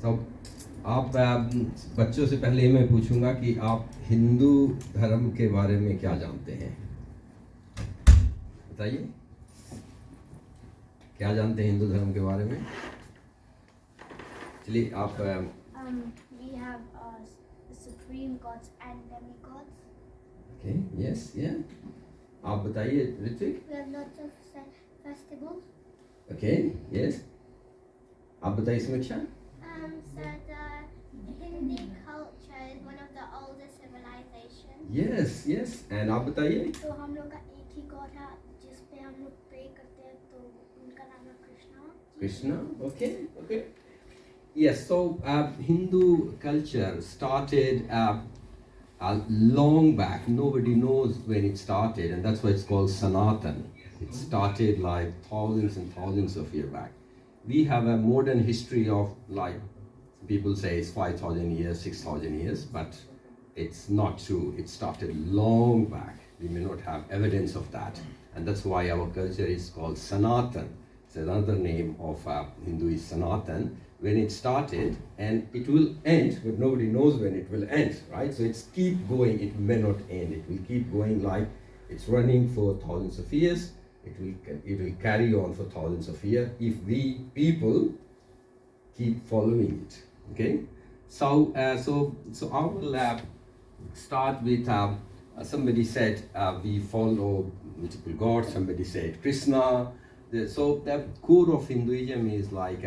So, आप बच्चों से पहले मैं पूछूंगा कि आप हिंदू धर्म के बारे में क्या जानते हैं? बताइए, क्या जानते हैं हिंदू धर्म के बारे में? चलिए आप We have supreme gods and demigods. Okay, yes, yeah. आप बताइए Ritwik. We have lots of festivals. Okay, yes. आप बताइए समीक्षा. So the Hindi culture is one of the oldest civilizations. Yes, yes. And आप बताइए. तो हम लोग का एक ही गॉड है जिस पे हम लोग प्रे करते हैं, तो उनका नाम है Krishna. Krishna, okay, okay. Yes, so Hindu culture started long back. Nobody knows when it started, and that's why it's called Sanatan. It started like thousands and thousands of years back. We have a modern history of, like, people say it's 5,000 years, 6,000 years, but it's not true. It started long back. We may not have evidence of that, and that's why our culture is called Sanatan. It's another name of Hindu is Sanatan. When it started, and it will end, but nobody knows when it will end, right? So it's keep going. It may not end. It will keep going like it's running for thousands of years. It will carry on for thousands of years if we people keep following it. Okay, so I will start with somebody said we follow multiple gods. Somebody said Krishna. So the core of Hinduism is like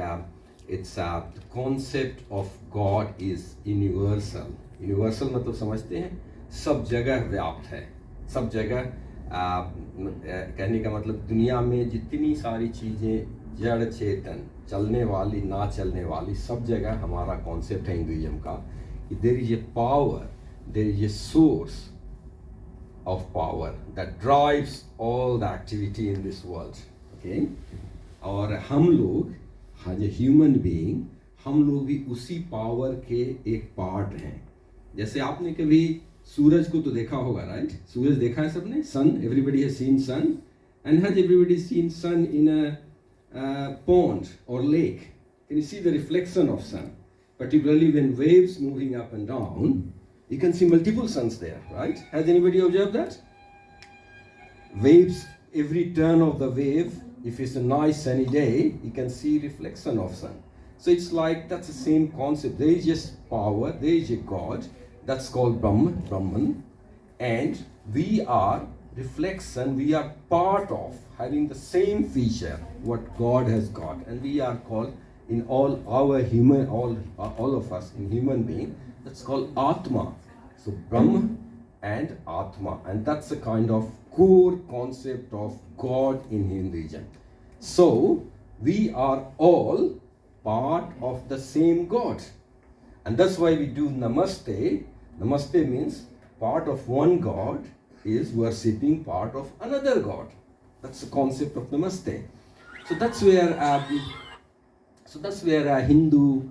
it's the concept of God is universal. Universal मतलब समझते हैं, सब जगह व्याप्त है, सब जगह कहने का मतलब दुनिया में जितनी सारी चीज़ें जड़ चेतन चलने वाली ना चलने वाली सब जगह हमारा कॉन्सेप्ट है हिंदुइज्म का कि there is a power, there is a source of power that drives all the activity in this world. Okay, और हम लोग as a human being हम लोग भी उसी पावर के एक पार्ट हैं. जैसे आपने कभी सूरज को तो देखा होगा, राइट? सूरज देखा है सबने? सन, everybody has seen sun, and has everybody seen sun in a pond or lake? Can you see the reflection of sun? Particularly when waves moving up and down, you can see multiple suns there, right? Has anybody observed that? Waves, every turn of the wave, if it's a nice sunny day, you can see reflection of sun. So it's like, that's the same concept. There is just power, there is a God, that's called Brahman, and we are reflection, we are part of having the same feature, what God has got, and we are called in all our human, all of us in human being, that's called Atma. So Brahma and Atma, and that's a kind of core concept of God in Hinduism. So we are all part of the same God, and that's why we do Namaste. Namaste means part of one God is worshipping part of another God. That's the concept of Namaste. So that's where Hindu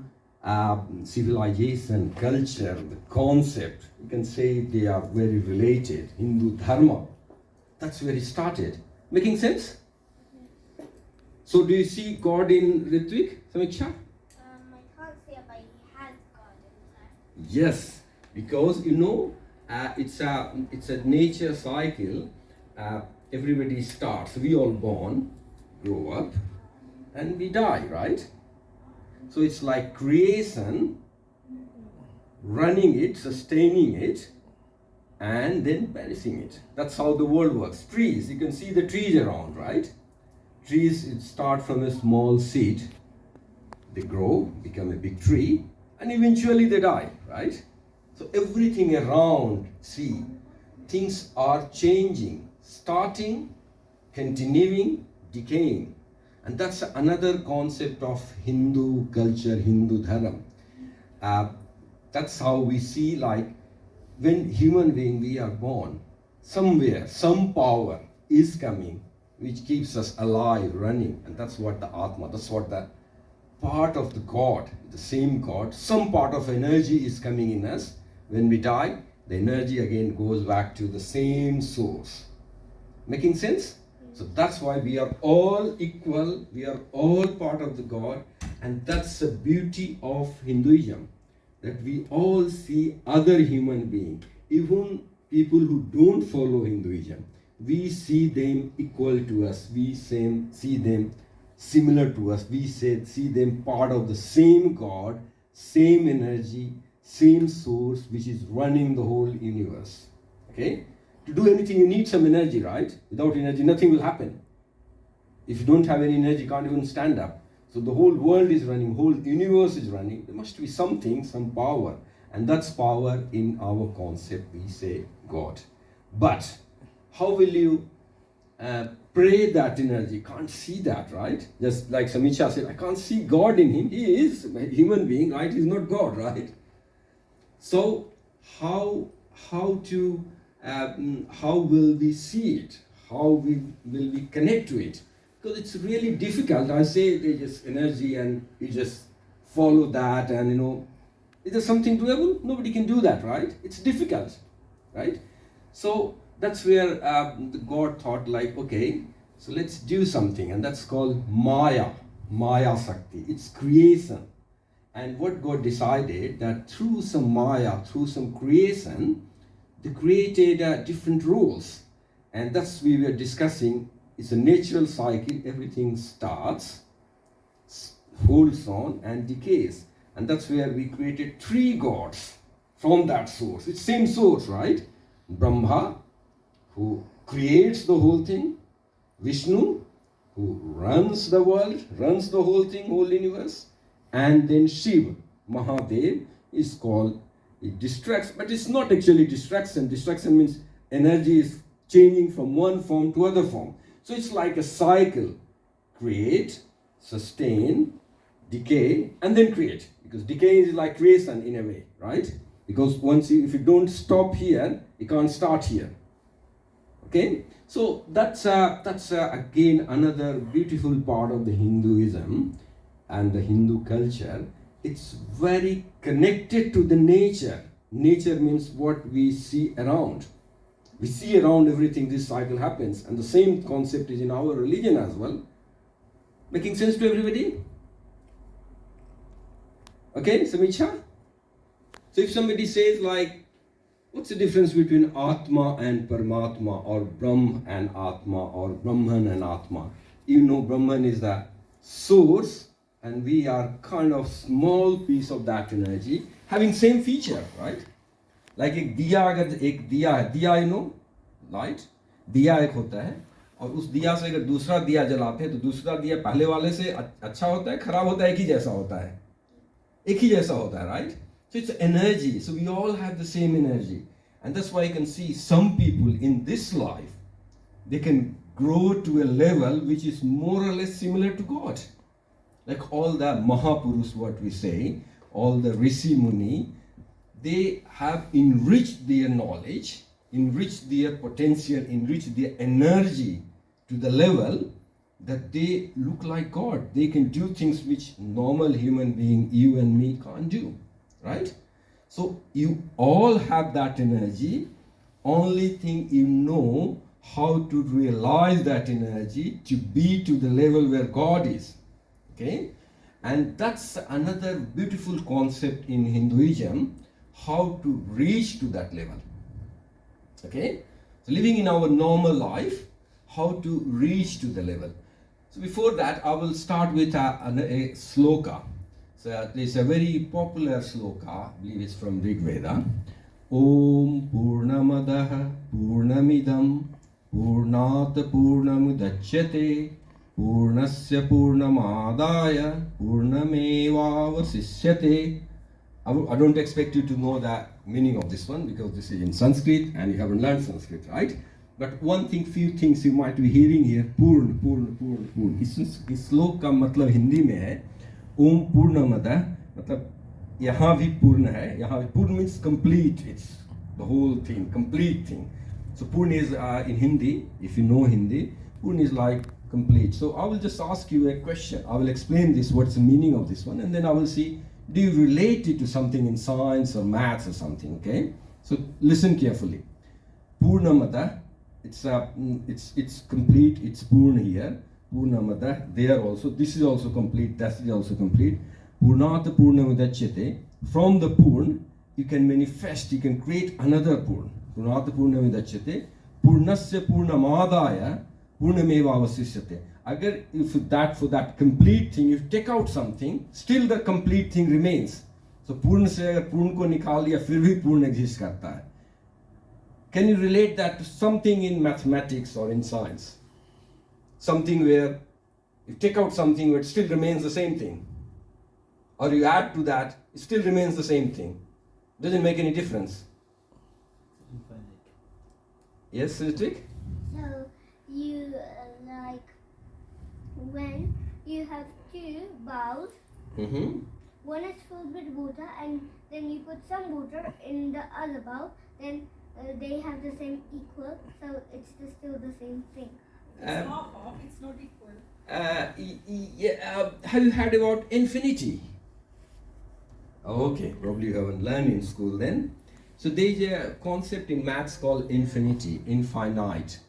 civilization, culture, the concept, you can say they are very related. Hindu Dharma, that's where it started. Making sense? So do you see God in Ritvik, Samiksha? I can't see it, but he has God inside. Yes, because you know it's a nature cycle. Everybody starts. We all born, grow up, and we die, right? So it's like creation, running it, sustaining it, and then perishing it. That's how the world works. Trees, you can see the trees around, right? Trees, it start from a small seed. They grow, become a big tree, and eventually they die, right? So everything around, see, things are changing, starting, continuing, decaying. And that's another concept of Hindu culture, Hindu Dharma. That's how we see, like, when human being we are born, somewhere, some power is coming, which keeps us alive, running. And that's what the Atma, that's what the part of the God, the same God, some part of energy is coming in us. When we die, the energy again goes back to the same source. Making sense? So that's why we are all equal, we are all part of the God, And that's the beauty of Hinduism, that we all see other human beings, even people who don't follow Hinduism. We see them equal to us. We see them similar to us. We see them part of the same God, same energy, same source, which is running the whole universe. Okay? To do anything, you need some energy, right? Without energy, nothing will happen. If you don't have any energy, you can't even stand up. So the whole world is running, whole universe is running. There must be something, some power. And that's power in our concept, we say God. But how will you pray that energy? Can't see that, right? Just like Samicha said, I can't see God in him. He is a human being, right? He's not God, right? So how will we see it? How will we connect to it? Because it's really difficult. I say there's just energy and you just follow that, and is there something doable? Nobody can do that, right? It's difficult, right? So that's where God thought, like, okay, so let's do something, and that's called Maya Sakti. It's creation. And what God decided, that through some Maya, through some creation, they created different rules. And that's we were discussing. It's a natural cycle. Everything starts, holds on, and decays. And that's where we created 3 gods from that source. It's same source, right? Brahma, who creates the whole thing. Vishnu, who runs the world, runs the whole thing, whole universe. And then Shiva, Mahadev, is called, it distracts, but it's not actually distraction. Distraction means energy is changing from one form to other form. So it's like a cycle. Create, sustain, decay, and then create. Because decay is like creation in a way, right? Because if you don't stop here, you can't start here. Okay? So that's again another beautiful part of the Hinduism and the Hindu culture. It's very connected to the nature. Nature means what we see around. We see around everything, this cycle happens. And the same concept is in our religion as well. Making sense to everybody? Okay, Samicha? So if somebody says, like, what's the difference between Atma and Paramatma, or Brahm and Atma, or Brahman and Atma? Brahman is the source, and we are kind of small piece of that energy, having same feature, right? Like एक दिया, अगर एक दिया है, दिया light, दिया एक होता है, और उस दिया से अगर दूसरा दिया जलाते हैं तो दूसरा दिया पहले वाले से अच्छा होता है, खराब होता है, एक ही जैसा होता है, right? So it's energy. So we all have the same energy, and that's why you can see some people in this life, they can grow to a level which is more or less similar to God. Like all the Mahapurus, what we say, all the Rishi Muni, they have enriched their knowledge, enriched their potential, enriched their energy to the level that they look like God. They can do things which normal human being, you and me, can't do, right? So you all have that energy. Only thing you know how to realize that energy to be to the level where God is. Okay? And that's another beautiful concept in Hinduism, how to reach to that level. Okay? So living in our normal life, how to reach to the level. So before that, I will start with a sloka. So there's a very popular sloka, I believe it's from Rig Veda. Om Purnamadaha Purnamidam Purnat Purnamudachyate Purnasya Purnamadaya Purnamevavasishyate. I don't expect you to know the meaning of this one because this is in Sanskrit and you haven't learned Sanskrit, right? But few things you might be hearing here. Purn. इस श्लोक का मतलब हिंदी में है ओम पूर्णमदः, मतलब यहाँ भी पूर्ण है, यहाँ भी पूर्ण means complete, it's the whole thing, complete thing. So Purna is in Hindi, if you know Hindi, Purna is like complete. So I will just ask you a question. I will explain this, what's the meaning of this one, and then I will see, do you relate it to something in science or maths or something, okay? So listen carefully. Purnamata, it's complete, it's Purna here. Purnamada, there also, this is also complete, that is also complete. Purnata Purnamudachyate. From the Purn, you can manifest, you can create another Purn. Purnata Purnamudachyate. Purnasya Purnamadaya Purnameva Avasisyate. Agar if that for that complete thing, if you take out something, still the complete thing remains. So Purna se agar Purna ko निकाल दिया फिर भी Purna exist करता है. Can you relate that to something in mathematics or in science? Something where you take out something, it still remains the same thing. Or you add to that, it still remains the same thing. Doesn't make any difference. Yes, Ritik? So you like when you have two bowls, Mm-hmm. one is filled with water, and then you put some water in the other bowl, then they have the same equal, so it's still the same thing. It's half, it's not equal. Have you heard about infinity? Okay, probably you haven't learned in school then. So there is a concept in maths called infinity, infinite.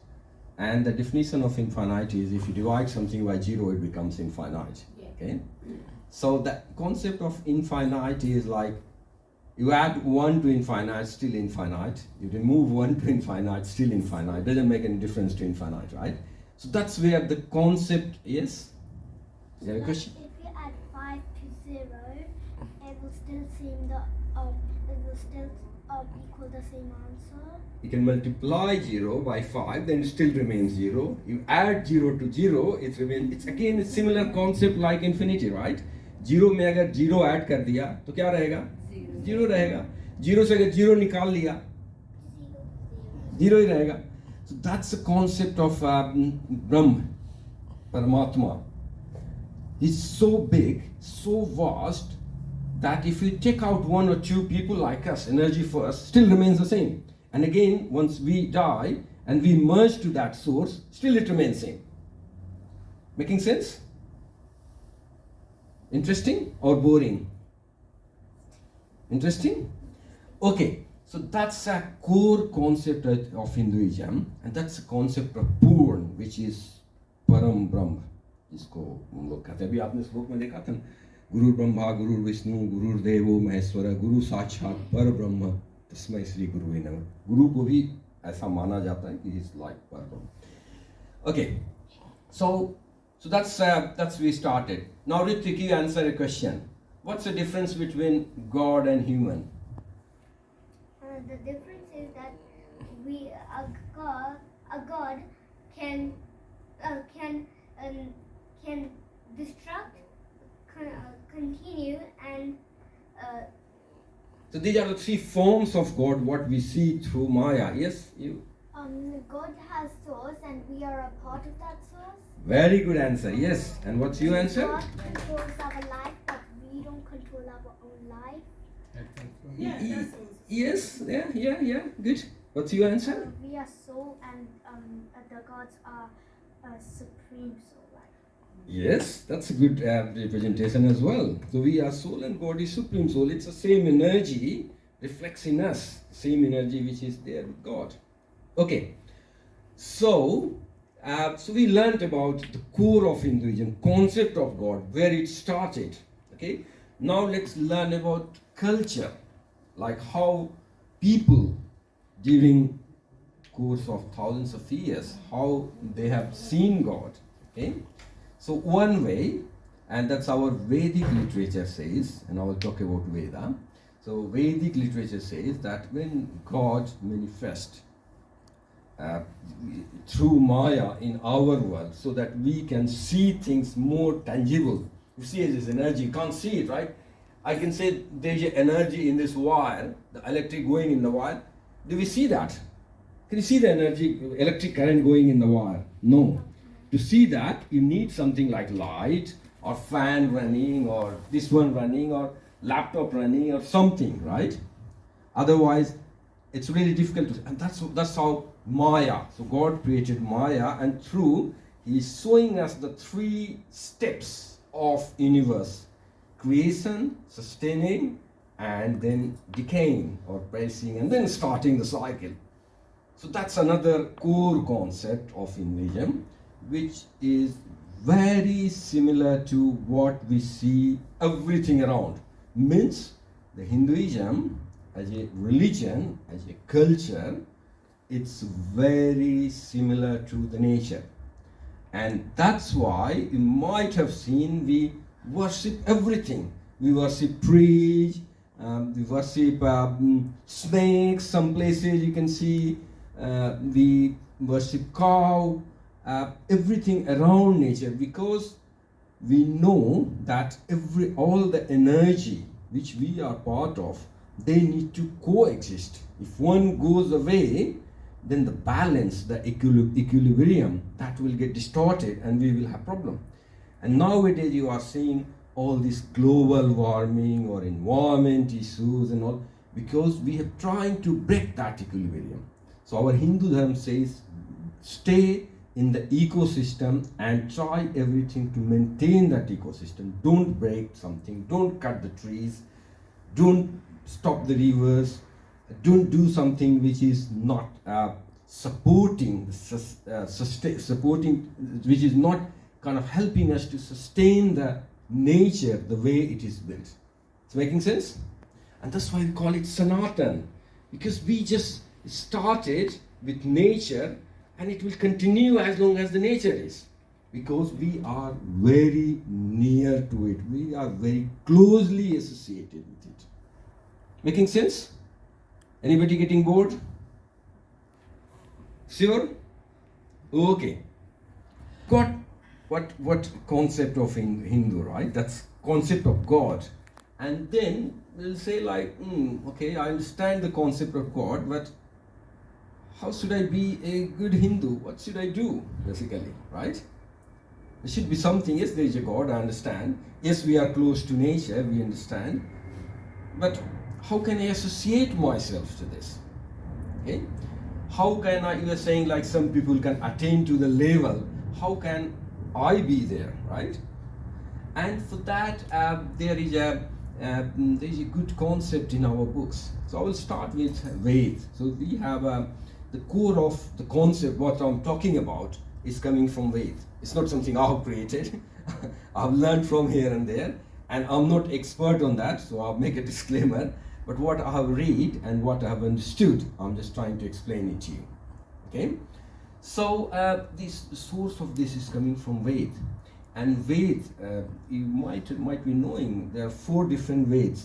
And the definition of infinite is if you divide something by 0, it becomes infinite. Yeah. Okay? So the concept of infinite is like you add 1 to infinite, still infinite. You remove 1 to infinite, still infinite. Doesn't make any difference to infinite, right? So that's where the concept is. You have a Like question? if you add 5 to 0, it will still seem the it will still equal the same answer. You can multiply 0 by 5, then it still remains 0. You add 0 to 0, it remains. It's again a similar concept like infinity, right? 0 में अगर 0 add कर दिया तो क्या रहेगा? 0 रहेगा. 0 से अगर 0 निकाल लिया 0 ही रहेगा. So that's the concept of Brahma, Paramatma. It's so big, so vast that if you take out 1 or 2 people like us, energy first, still remains the same. And again, once we die and we merge to that source, still it remains same. Making sense? Interesting or boring? Interesting? Okay, so that's a core concept of Hinduism, and that's the concept of Purn, which is Param Brahma. जिसको हम लोग कहते हैं. अभी आपने श्लोक में देखा था ना, गुरु ब्रह्मा गुरु विष्णु गुरु देवो महेश्वर गुरु साक्षात पर ब्रह्म तस्मै श्री गुरुवे नमः. गुरु को भी ऐसा माना जाता है कि इज लाइक पर ब्रह्म. Okay, so that's we started. Now Ritik, you answer a question. What's the difference between God and human? The difference is that a god can destruct, continue, and So these are the 3 forms of God what we see through Maya. Yes, you. God has source, and we are a part of that source. Very good answer. Yes. And what's your answer? God controls our life, but we don't control our own life. Yeah, that's all. Yes. Yeah. Good. What's your answer? We are soul, and the gods are supreme soul life. Yes, that's a good representation as well. So we are soul and God is supreme soul. It's the same energy reflects in us, same energy which is there with God. Okay, so we learned about the core of Hinduism, concept of God, where it started. Okay, now let's learn about culture, like how people during course of thousands of years, how they have seen God. Okay. So one way, and that's our Vedic literature says, and I will talk about Veda. So Vedic literature says that when God manifests through Maya in our world, so that we can see things more tangible. You see this energy, you can't see it, right? I can say there's an energy in this wire, the electric going in the wire. Do we see that? Can you see the energy, electric current going in the wire? No. To see that, you need something like light or fan running or this one running or laptop running or something, right? Otherwise, it's really difficult to, and that's how Maya. So God created Maya, and through He is showing us the 3 steps of universe: creation, sustaining, and then decaying or pressing, and then starting the cycle. So that's another core concept of Hinduism, which is very similar to what we see everything around. Means the Hinduism as a religion, as a culture, it's very similar to the nature. And that's why you might have seen we worship everything. We worship trees, we worship snakes, some places you can see, we worship cow, everything around nature, because we know that all the energy which we are part of, they need to coexist. If one goes away, then the balance, the equilibrium, that will get distorted and we will have problem. And nowadays you are seeing all this global warming or environment issues and all, because we are trying to break that equilibrium. So our Hindu Dharma says, stay in the ecosystem and try everything to maintain that ecosystem. Don't break something, don't cut the trees, don't stop the rivers, don't do something which is not supporting, which is not kind of helping us to sustain the nature the way it is built. It's making sense? And that's why we call it Sanatan, because we just started with nature and it will continue as long as the nature is, because we are very near to it. We are very closely associated with it. Making sense? Anybody getting bored? Sure? Okay. Got what concept of Hindu, right? That's concept of God. And then we'll say like, okay, I understand the concept of God, but how should I be a good Hindu? What should I do, basically, right? There should be something. Yes, there is a God, I understand. Yes, we are close to nature, we understand. But how can I associate myself to this? Okay? How can I, you are saying like some people can attain to the level, how can I be there, right? And for that, there is a good concept in our books. So I will start with Ved. So we have the core of the concept, what I'm talking about, is coming from Ved. It's not something I've created. I've learned from here and there, and I'm not expert on that, so I'll make a disclaimer. But what I have read and what I have understood, I'm just trying to explain it to you. Okay? So the source of this is coming from Ved. And Ved, you might be knowing, there are 4 different Veds.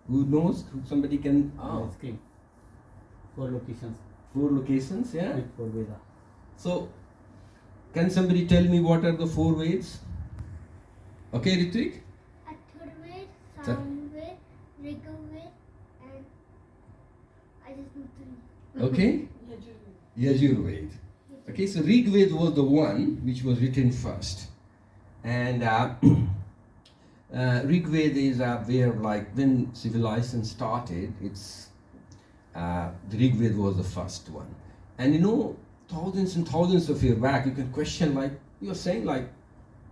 Who knows? Somebody can... Screen. 4 locations. 4 locations, yeah? With 4 Veda. So, can somebody tell me what are the 4 Veds? Okay, Ritvik? Athurved, Samved, Rigved, and I just know 3. Okay? Yajurved. Okay, so Rigved was the one which was written first. And Rigved is where, like, when civilization started, it's the Rigved was the first one. And you know, thousands and thousands of years back, you can question, like, you're saying, like,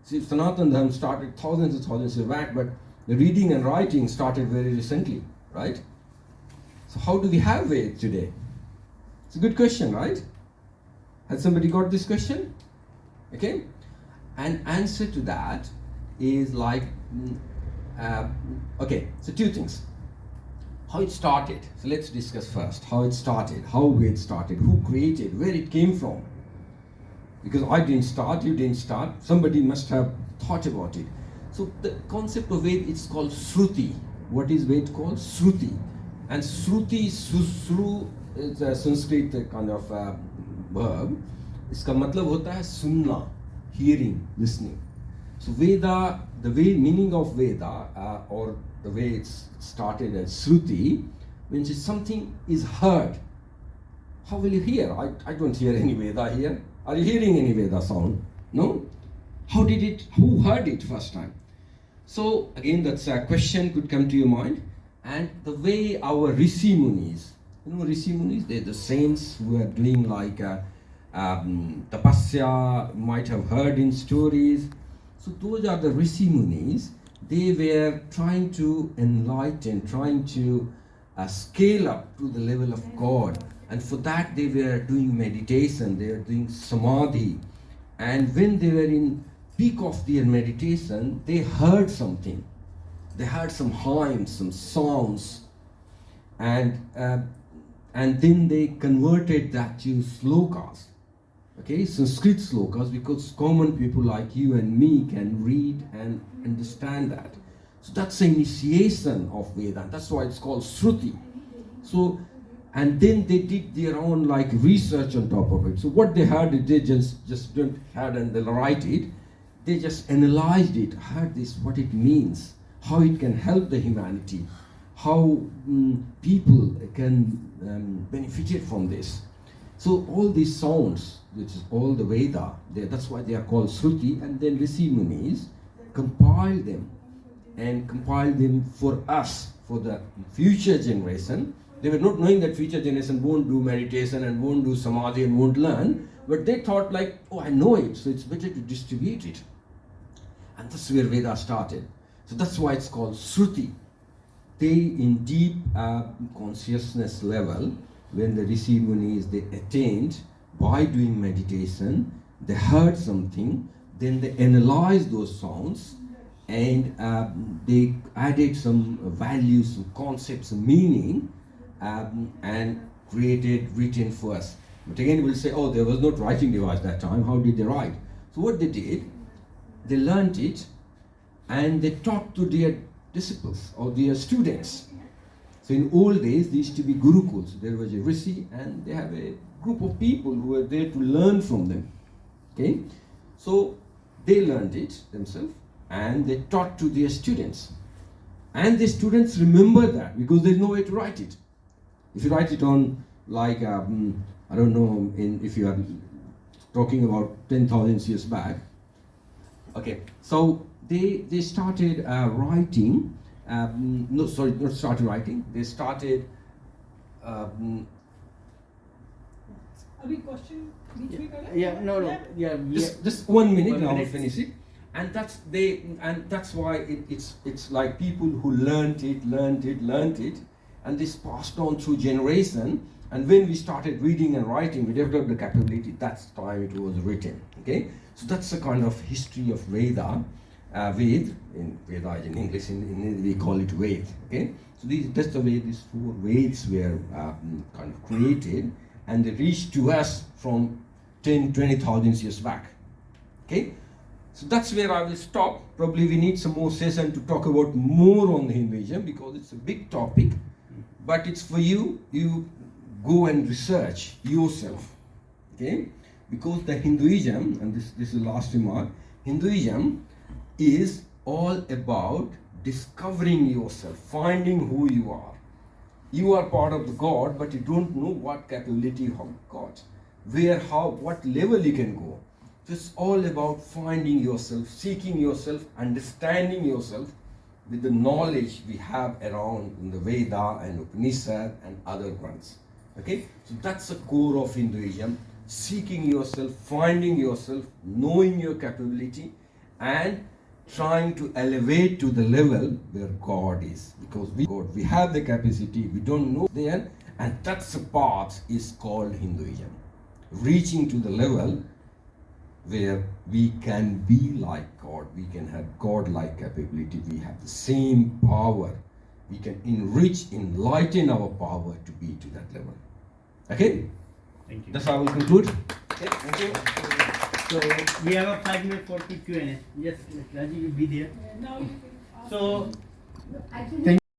see, Sanatana Dharma started thousands and thousands of years back, but the reading and writing started very recently, right? So how do we have Ved today? It's a good question, right? Has somebody got this question? Okay? An answer to that is like, okay, so 2 things. How it started. So let's discuss first how it started, how Ved started, who created, where it came from. Because I didn't start, you didn't start, somebody must have thought about it. So the concept of Ved is called Shruti. What is Ved called? Shruti. And Shruti, Susru, is a Sanskrit kind of verb. इसका मतलब होता है सुनना, hearing, listening. So Veda, the meaning of Veda, or the way it's started as Shruti, means if something is heard. How will you hear? I don't hear any Veda here. Are you hearing any Veda sound? No? Who heard it first time? So again, that's a question could come to your mind. And the way our Rishi Munis, you know Rishi Munis, they're the saints who are doing like tapasya, might have heard in stories. So those are the Rishi Munis. They were trying to enlighten, trying to scale up to the level of God. And for that they were doing meditation, they were doing samadhi. And when they were in peak of their meditation, they heard something. They heard some hymns, some songs, and then they converted that to slokas. Okay, Sanskrit slokas, because common people like you and me can read and understand that. So that's the initiation of Vedanta. That's why it's called Shruti. So, and then they did their own like research on top of it. So what they heard, they just don't heard and they write it. They just analyzed it, heard this, what it means, how it can help the humanity, how people can benefit from this. So all these sounds, which is all the Veda, that's why they are called Shruti, and then Rishi Munis compile them and compile them for us, for the future generation. They were not knowing that future generation won't do meditation and won't do samadhi and won't learn, but they thought like, oh, I know it, so it's better to distribute it. And that's where Veda started. So that's why it's called Shruti. They in deep consciousness level, when the Rishi Munis, they attained by doing meditation, they heard something, then they analyzed those sounds, and they added some values, some concepts, some meaning, and created written for us. But again, we'll say, oh, there was no writing device that time. How did they write? So what they did, they learned it, and they taught to their disciples or their students. So in old days, there used to be gurukuls. There was a rishi, and they have a group of people who were there to learn from them. Okay, so they learned it themselves, and they taught to their students. And the students remember that because there's no way to write it. If you write it on, like, I don't know, if you are talking about 10,000 years back. Okay, so they started writing. Not started writing. They started. Are we question which we color? Yeah, no. Yeah, Just 1 minute, 1 and I will minute. finish it. And that's why it's like people who learned it, and this passed on through generation. And when we started reading and writing, we developed the capability. That's the time it was written. Okay, so that's the kind of history of Veda. Ved in Veda in English, in we call it Ved. Okay, so that's the way these 4 Veds were kind of created, and they reached to us from 20,000 years back. Okay, so that's where I will stop. Probably we need some more session to talk about more on Hinduism because it's a big topic, but it's for you. You go and research yourself. Okay, because the Hinduism, and this is the last remark, Hinduism is all about discovering yourself, finding who you are. You are part of the God, but you don't know what capability you have got, where, how, what level you can go. So it's all about finding yourself, seeking yourself, understanding yourself with the knowledge we have around in the Veda and Upanishad and other ones. Okay, so that's the core of Hinduism: seeking yourself, finding yourself, knowing your capability, and trying to elevate to the level where God is, because we have the capacity, we don't know there, and that's the path is called Hinduism. Reaching to the level where we can be like God, we can have God-like capability, we have the same power, we can enrich, enlighten our power to be to that level. Okay? Thank you. That's how I will conclude. Okay, thank you. So we have a 5 minute for quick Q&A. Yes, Rajeev, you be there. Now you can ask. So I can thank